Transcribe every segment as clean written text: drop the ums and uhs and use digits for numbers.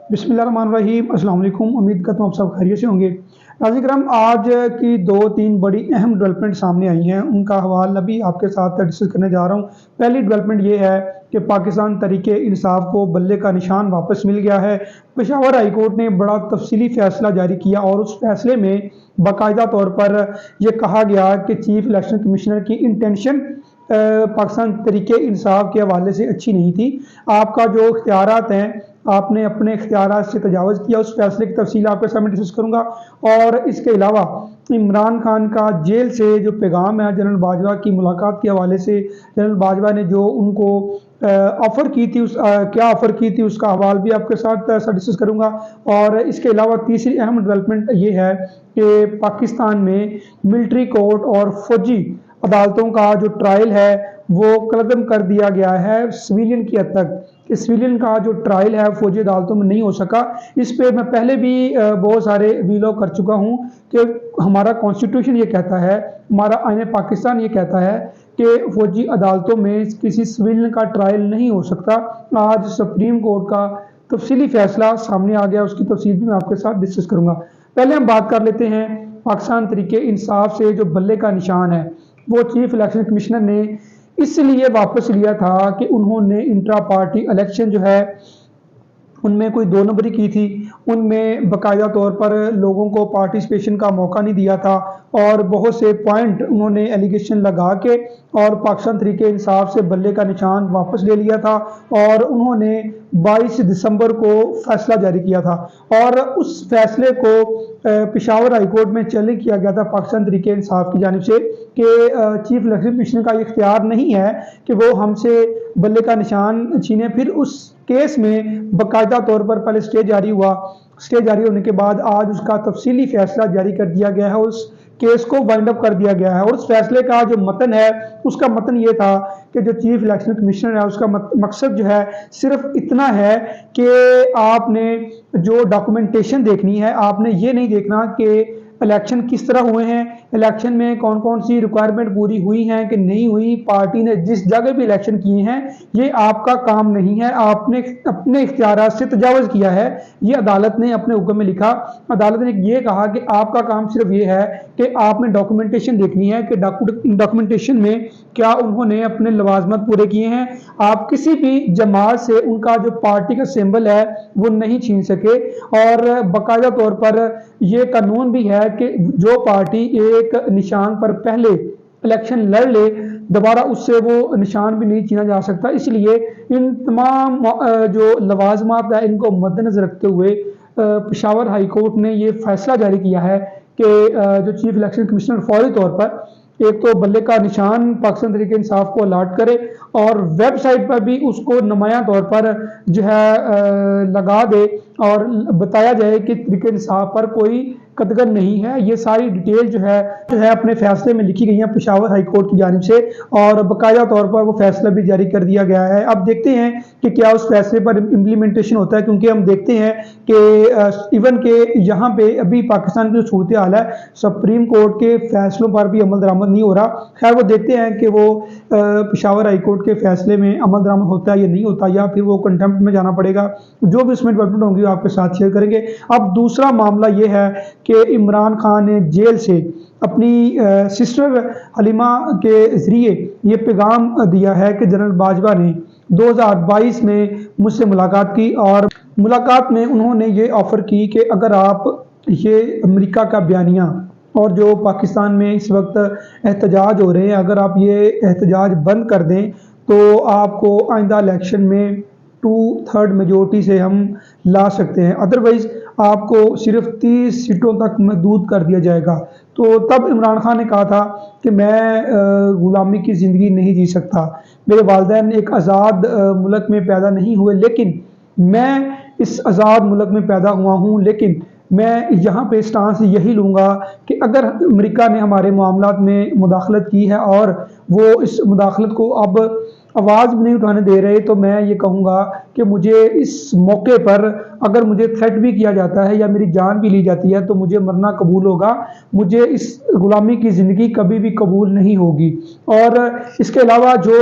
बिस्मिल्लाहिर्रहमानिर्रहीम। अस्सलाम वालेकुम। उम्मीद करता हूँ आप सब खैरियत से होंगे। नाज़रीन करम, आज की 2-3 बड़ी अहम डेवलपमेंट सामने आई हैं, उनका हवाला भी आपके साथ डिस्कस करने जा रहा हूँ। पहली डेवलपमेंट ये है कि पाकिस्तान तहरीक इंसाफ को बल्ले का निशान वापस मिल गया है। पेशावर हाई कोर्ट ने बड़ा तफसीली फैसला जारी किया और उस फैसले में बाकायदा तौर पर यह कहा गया कि चीफ इलेक्शन कमिश्नर की इंटेंशन पाकिस्तान तहरीक इंसाफ के हवाले से अच्छी नहीं थी। आपका जो इख्तियारात हैं, आपने अपने इख्तियारात से तजावज़ किया। उस फैसले की तफसील आपके सामने डिस्कस करूँगा। और इसके अलावा इमरान खान का जेल से जो पैगाम है जनरल बाजवा की मुलाकात के हवाले से, जनरल बाजवा ने जो उनको ऑफ़र की थी, क्या ऑफ़र की थी, उसका हवाल भी आपके साथ डिस्कस करूँगा। और इसके अलावा तीसरी अहम डेवलपमेंट ये है कि पाकिस्तान में मिलिट्री कोर्ट और फौजी अदालतों का जो ट्रायल है वो कलअदम कर दिया गया है सिविलियन की हद तक। इस सिविलियन का जो ट्रायल है फौजी अदालतों में नहीं हो सका। इस पे मैं पहले भी बहुत सारे वीलॉग कर चुका हूँ कि हमारा कॉन्स्टिट्यूशन ये कहता है, हमारा आईन पाकिस्तान ये कहता है कि फौजी अदालतों में किसी सिविलियन का ट्रायल नहीं हो सकता। आज सुप्रीम कोर्ट का तफसीली फैसला सामने आ गया, उसकी तफसील भी मैं आपके साथ डिस्कस करूँगा। पहले हम बात कर लेते हैं पाकिस्तान तहरीक इंसाफ से जो बल्ले का निशान है, वो चीफ इलेक्शन कमिश्नर ने इसलिए वापस लिया था कि उन्होंने इंट्रा पार्टी इलेक्शन जो है उनमें कोई 2 नंबरी की थी। उनमें बाकायदा तौर पर लोगों को पार्टिसिपेशन का मौका नहीं दिया था और बहुत से पॉइंट उन्होंने एलिगेशन लगा के और पाकिस्तान तहरीक इंसाफ से बल्ले का निशान वापस ले लिया था। और उन्होंने 22 दिसंबर को फैसला जारी किया था और उस फैसले को पेशावर हाई कोर्ट में चैलेंज किया गया था पाकिस्तान तहरीक इंसाफ की जानिब से कि चीफ इलेक्शन कमिश्नर का ये इख्तियार नहीं है कि वो हमसे बल्ले का निशान छीने। फिर उस केस में बाकायदा तौर पर पहले स्टे जारी हुआ, स्टे जारी होने के बाद आज उसका तफसीली फैसला जारी कर दिया गया है, उस केस को वाइंड अप कर दिया गया है। और उस फैसले का जो मतन है, उसका मतन ये था कि जो चीफ इलेक्शन कमिश्नर है उसका मकसद जो है सिर्फ इतना है कि आपने जो डॉक्यूमेंटेशन देखनी है, आपने ये नहीं देखना कि इलेक्शन किस तरह हुए हैं, इलेक्शन में कौन कौन सी रिक्वायरमेंट पूरी हुई हैं कि नहीं हुई, पार्टी ने जिस जगह भी इलेक्शन किए हैं, ये आपका काम नहीं है। आपने अपने इख्तियारात से तजावज़ किया है, ये अदालत ने अपने हुक्म में लिखा। अदालत ने ये कहा कि आपका काम सिर्फ ये है कि आपने डॉक्यूमेंटेशन देखनी है कि डॉक्यूमेंटेशन में क्या उन्होंने अपने लवाजमत पूरे किए हैं। आप किसी भी जमात से उनका जो पार्टी का सिंबल है वो नहीं छीन सके। और बाकायदा तौर पर यह कानून भी है कि जो पार्टी एक निशान पर पहले इलेक्शन लड़ ले, दोबारा उससे वो निशान भी नहीं छीना जा सकता। इसलिए इन तमाम जो लवाजमात है इनको मद्देनजर रखते हुए पेशावर हाई कोर्ट ने ये फैसला जारी किया है कि जो चीफ इलेक्शन कमिश्नर फौरी तौर पर एक तो बल्ले का निशान पाकिस्तान तहरीक इंसाफ को अलाट करे और वेबसाइट पर भी उसको नुमाया तौर पर जो है लगा दे और बताया जाए कि तहरीक इंसाफ पर कोई कतगन नहीं है। ये सारी डिटेल जो है अपने फैसले में लिखी गई है पेशावर हाई कोर्ट की जानिब से और बाकायदा तौर पर वो फैसला भी जारी कर दिया गया है। अब देखते हैं कि क्या उस फैसले पर इम्प्लीमेंटेशन होता है, क्योंकि हम देखते हैं कि इवन के यहाँ पे अभी पाकिस्तान की जो सूरत हाल है, सुप्रीम कोर्ट के फैसलों पर भी अमल दरामद नहीं हो रहा। खैर वो देखते हैं कि वो पेशावर हाई कोर्ट के फैसले में अमल दरामद होता है या नहीं होता, या फिर वो कंटेम्प्ट में जाना पड़ेगा। जो भी उसमें डेवलपमेंट होंगी आपके साथ शेयर करेंगे। अब दूसरा मामला ये है कि इमरान खान ने जेल से अपनी सिस्टर हलीमा के ज़रिए ये पैगाम दिया है कि जनरल बाजवा ने 2022 में मुझसे मुलाकात की और मुलाकात में उन्होंने ये ऑफ़र की कि अगर आप ये अमेरिका का बयानिया और जो पाकिस्तान में इस वक्त एहतजाज हो रहे हैं, अगर आप ये एहतजाज बंद कर दें तो आपको आइंदा इलेक्शन में 2/3 मेजोरिटी से हम ला सकते हैं, अदरवाइज़ आपको सिर्फ 30 सीटों तक महदूद कर दिया जाएगा। तो तब इमरान खान ने कहा था कि मैं ग़ुलामी की ज़िंदगी नहीं जी सकता, मेरे वालिदैन एक आज़ाद मुल्क में पैदा नहीं हुए, लेकिन मैं इस आज़ाद मुल्क में पैदा हुआ हूँ, लेकिन मैं यहाँ पे स्टांस यही लूँगा कि अगर अमेरिका ने हमारे मामलात में मुदाखलत की है और वो इस मुदाखलत को अब आवाज़ भी नहीं उठाने दे रहे, तो मैं ये कहूँगा कि मुझे इस मौके पर अगर मुझे थ्रेट भी किया जाता है या मेरी जान भी ली जाती है तो मुझे मरना कबूल होगा, मुझे इस ग़ुलामी की ज़िंदगी कभी भी कबूल नहीं होगी। और इसके अलावा जो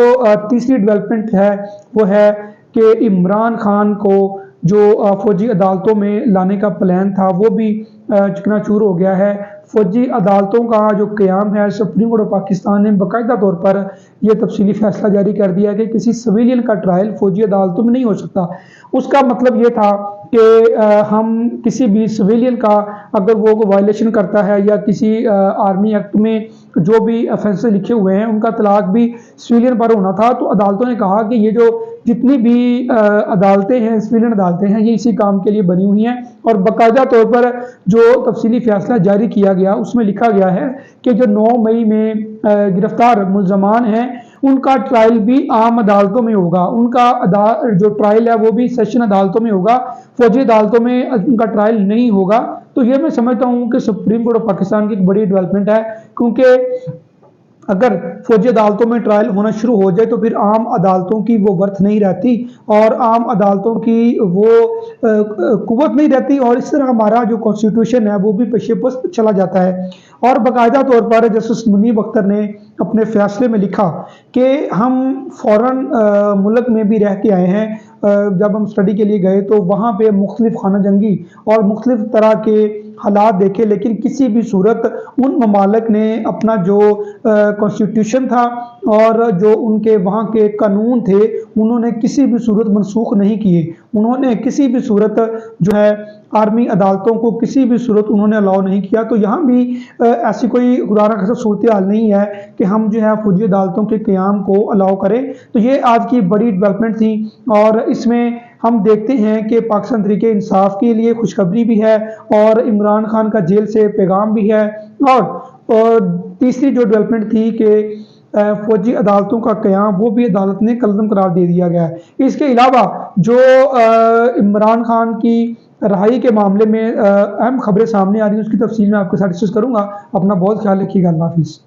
तीसरी डेवलपमेंट है वो है कि इमरान खान को جو فوجی عدالتوں میں لانے کا پلان تھا وہ بھی چکنا چور ہو گیا ہے۔ فوجی عدالتوں کا جو قیام ہے، سپریم کورٹ آف پاکستان نے باقاعدہ طور پر یہ تفصیلی فیصلہ جاری کر دیا کہ کسی سویلین کا ٹرائل فوجی عدالتوں میں نہیں ہو سکتا۔ اس کا مطلب یہ تھا کہ ہم کسی بھی سویلین کا اگر وہ وائلیشن کرتا ہے یا کسی آرمی ایکٹ میں جو بھی افینسز لکھے ہوئے ہیں ان کا اطلاق بھی سویلین پر ہونا تھا، تو عدالتوں نے کہا کہ یہ جو جتنی بھی عدالتیں ہیں، سویلین عدالتیں ہیں، یہ اسی کام کے لیے بنی ہوئی ہیں۔ اور باقاعدہ طور پر جو تفصیلی فیصلہ جاری کیا گیا اس میں لکھا گیا ہے کہ جو 9 مئی میں گرفتار ملزمان ہیں ان کا ٹرائل بھی عام عدالتوں میں ہوگا، ان کا جو ٹرائل ہے وہ بھی سیشن عدالتوں میں ہوگا، فوجی عدالتوں میں ان کا ٹرائل نہیں ہوگا۔ تو یہ میں سمجھتا ہوں کہ سپریم کورٹ آف پاکستان کی ایک بڑی ڈیولپمنٹ ہے، کیونکہ اگر فوجی عدالتوں میں ٹرائل ہونا شروع ہو جائے تو پھر عام عدالتوں کی وہ ورتھ نہیں رہتی اور عام عدالتوں کی وہ قوت نہیں رہتی، اور اس طرح ہمارا جو کانسٹیٹیوشن ہے وہ بھی پیش پست چلا جاتا ہے۔ اور باقاعدہ طور پر جسٹس منیب اختر نے اپنے فیصلے میں لکھا کہ ہم فورن ملک میں بھی رہ کے آئے ہیں، جب ہم اسٹڈی کے لیے گئے تو وہاں پہ مختلف خانہ جنگی اور مختلف طرح کے حالات دیکھے، لیکن کسی بھی صورت ان ممالک نے اپنا جو کانسٹیٹیوشن تھا اور جو ان کے وہاں کے قانون تھے انہوں نے کسی بھی صورت منسوخ نہیں کیے۔ انہوں نے کسی بھی صورت جو ہے آرمی عدالتوں کو کسی بھی صورت انہوں نے الاؤ نہیں کیا۔ تو یہاں بھی ایسی کوئی خدا نہ خواستہ صورتحال نہیں ہے کہ ہم جو ہے فوجی عدالتوں کے قیام کو الاؤ کریں۔ تو یہ آج کی بڑی ڈیولپمنٹ تھی، اور اس میں ہم دیکھتے ہیں کہ پاکستان تحریک انصاف کے لیے خوشخبری بھی ہے اور عمران خان کا جیل سے پیغام بھی ہے، اور تیسری جو ڈیولپمنٹ تھی کہ فوجی عدالتوں کا قیام وہ بھی عدالت نے کلزم قرار دے دیا گیا ہے۔ اس کے علاوہ جو عمران خان کی رہائی کے معاملے میں اہم خبریں سامنے آ رہی ہیں اس کی تفصیل میں آپ کے ساتھ ڈسکس کروں گا۔ اپنا بہت خیال رکھیے گا۔ اللہ حافظ۔